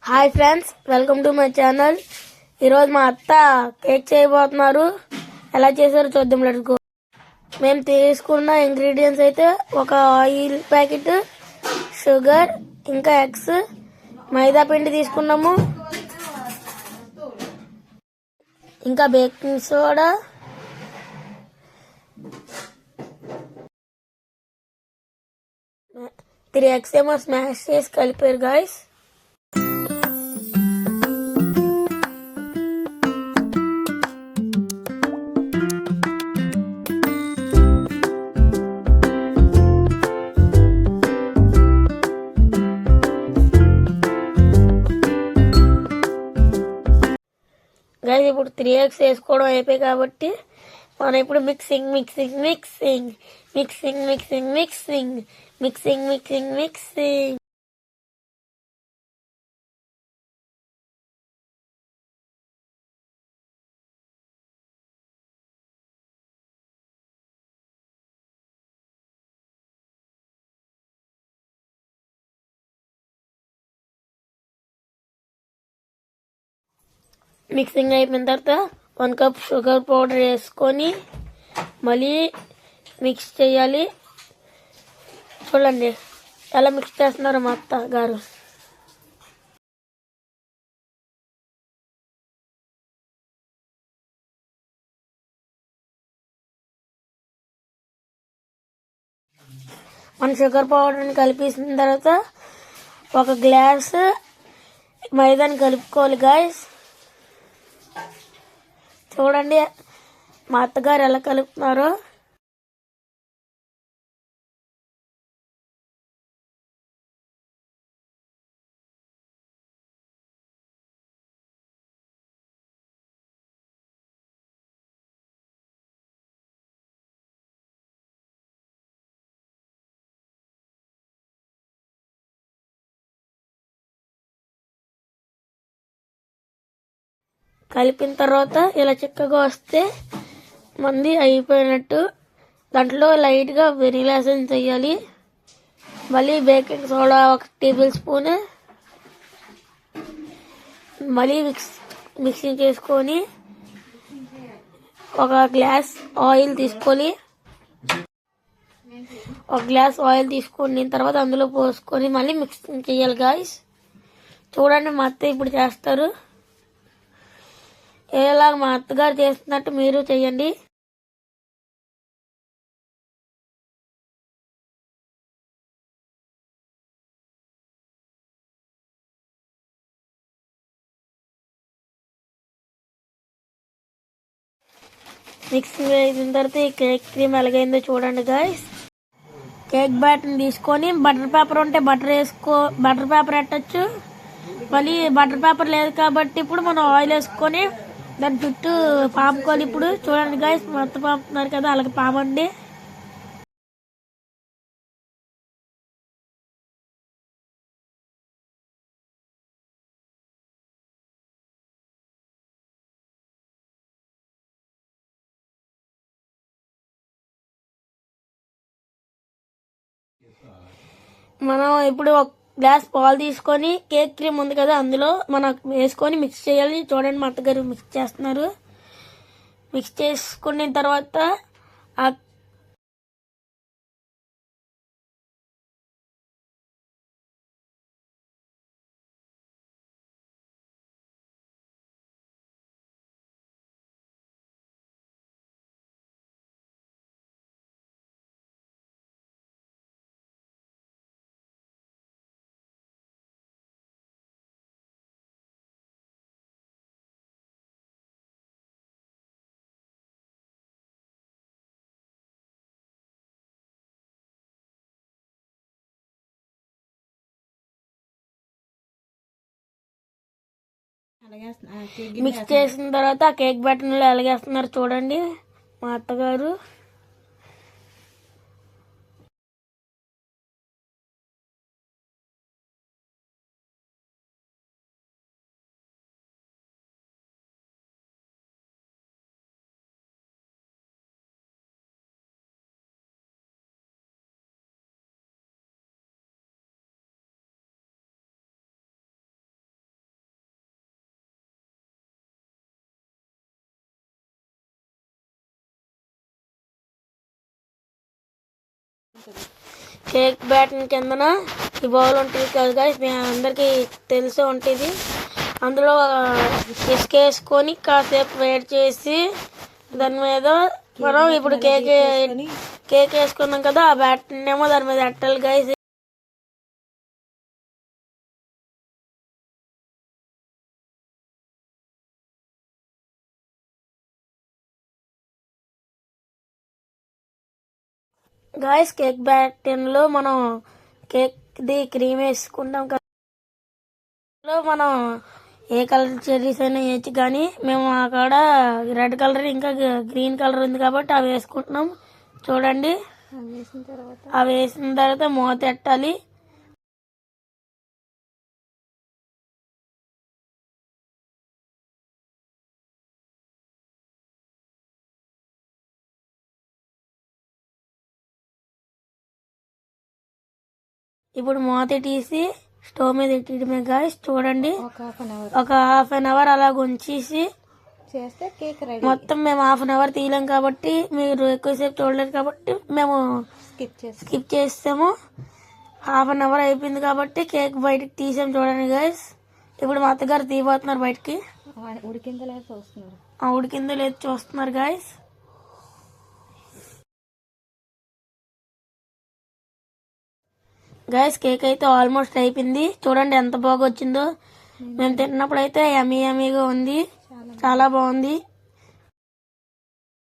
Hi friends, welcome to my channel. ఈరోజు మా అత్త కేక్ చేయబోతున్నారు. ఎలా చేశారో చూద్దాం. Let's go. మేము తీసుకున్న ఇంగ్రీడియంట్స్ అయితే ఒక ఆయిల్ ప్యాకెట్, షుగర్, ఇంకా ఎగ్స్, మైదా పిండి తీసుకున్నాము, ఇంకా బేకింగ్ సోడా, త్రీ ఎగ్స్ ఏమో స్మాష్ చేసి కలిపారు గాయస్. గైస్ ఇప్పుడు 3 ఎగ్స్ వేసుకోవడం అయిపోయి కాబట్టి మనం ఇప్పుడు mixing mixing mixing mixing mixing mixing mixing mixing mixing mixing అయిపోయిన తర్వాత 1 కప్ షుగర్ పౌడర్ వేసుకొని మళ్ళీ మిక్స్ చేయాలి. చూడండి ఎలా మిక్స్ చేస్తున్నారు మా అత్త గారు. మన షుగర్ పౌడర్ని కలిపేసిన తర్వాత ఒక గ్లాస్ మైదాని కలుపుకోవాలి గాయస్. చూడండి మా అత్తగారు ఎలా కలుపుతున్నారో. కలిపిన తర్వాత ఇలా చిక్కగా వస్తే మంది అయిపోయినట్టు. దాంట్లో లైట్గా వెనిలా ఎసెన్స్ వేయాలి. మళ్ళీ బేకింగ్ సోడా 1 టేబుల్ స్పూన్, మళ్ళీ మిక్సింగ్ చేసుకొని ఒక గ్లాస్ ఆయిల్ తీసుకొని తర్వాత అందులో పోసుకొని మళ్ళీ మిక్సింగ్ చేయాలి గాయస్. చూడండి మా అత్త ఇప్పుడు చేస్తారు. ఎలా మా అత్తగారు చేస్తున్నట్టు మీరు చేయండి. మిక్సింగ్ అయిన తర్వాత ఈ కేక్ క్రీమ్ ఎలాగైందో చూడండి గాయస్. కేక్ బ్యాటర్ని తీసుకొని బటర్ పేపర్ ఉంటే బటర్ పేపర్ పెట్టచ్చు. మళ్ళీ బటర్ పేపర్ లేదు కాబట్టి ఇప్పుడు మనం ఆయిల్ వేసుకొని దాని చుట్టూ పాముకోవాలి. ఇప్పుడు చూడండి గాయస్, మొత్తం పాముతున్నారు కదా, అలాగే పామండి. మనం ఇప్పుడు ఒక గ్లాస్ పాలు తీసుకొని కేక్ క్రీమ్ ఉంది కదా అందులో మనం వేసుకొని మిక్స్ చేయాలి. చూడండి మా అత్తగారు మిక్స్ చేస్తున్నారు. మిక్స్ చేసుకున్న తర్వాత ఆ మిక్స్ చేసిన తర్వాత ఆ కేక్ బ్యాటర్లో ఎలాగేస్తున్నారు చూడండి మా అత్తగారు. కేక్ బ్యాటర్ కిందన ఈ బౌల్ ఉంటుంది కదా గైస్, మీ అందరికీ తెలిసే ఉంటుంది. అందులో ఇసుక వేసుకొని కాసేపు వేడి చేసి దాని మీద మనం ఇప్పుడు కేక్ వేసుకున్నాం కదా, ఆ బ్యాటర్ ఏమో దాని మీద పెట్టాలి గైస్. గాయస్ కేక్ బ్యాటర్ లో మనం కేక్ ది క్రీమ్ వేసుకుంటాం కదా, మనం ఏ కలర్ చెర్రీస్ అయినా వేయచ్చు, కానీ మేము అక్కడ రెడ్ కలర్ ఇంకా గ్రీన్ కలర్ ఉంది కాబట్టి అవి వేసుకుంటున్నాం. చూడండి, అవి వేసిన తర్వాత మూత పెట్టాలి. ఇప్పుడు మూత తీసి స్టవ్ మీద పెట్టడమే గాయస్. చూడండి, ఒక హాఫ్ అన్ అవర్ అలా ఉంచేసి చేస్తే కేక్ రెడీ. మొత్తం మేము హాఫ్ అన్ అవర్ తీయలేం కాబట్టి, మీరు ఎక్కువసేపు చూడలేరు కాబట్టి మేము స్కిప్ చేస్తాము. హాఫ్ అన్ అవర్ అయిపోయింది కాబట్టి కేక్ బయటకు తీసాం. చూడండి గాయస్, ఇప్పుడు మా అత్తగారు తీయబోతున్నారు బయటకి. ఉడికిందో లేదు చూస్తున్నారు. ఉడికిందో లేదు చూస్తున్నారు గాయస్. గైస్ కేక్ అయితే ఆల్మోస్ట్ అయిపోయింది. చూడండి ఎంత బాగా వచ్చిందో. మేము తిన్నప్పుడు అయితే యమ్మీగా ఉంది, చాలా బాగుంది.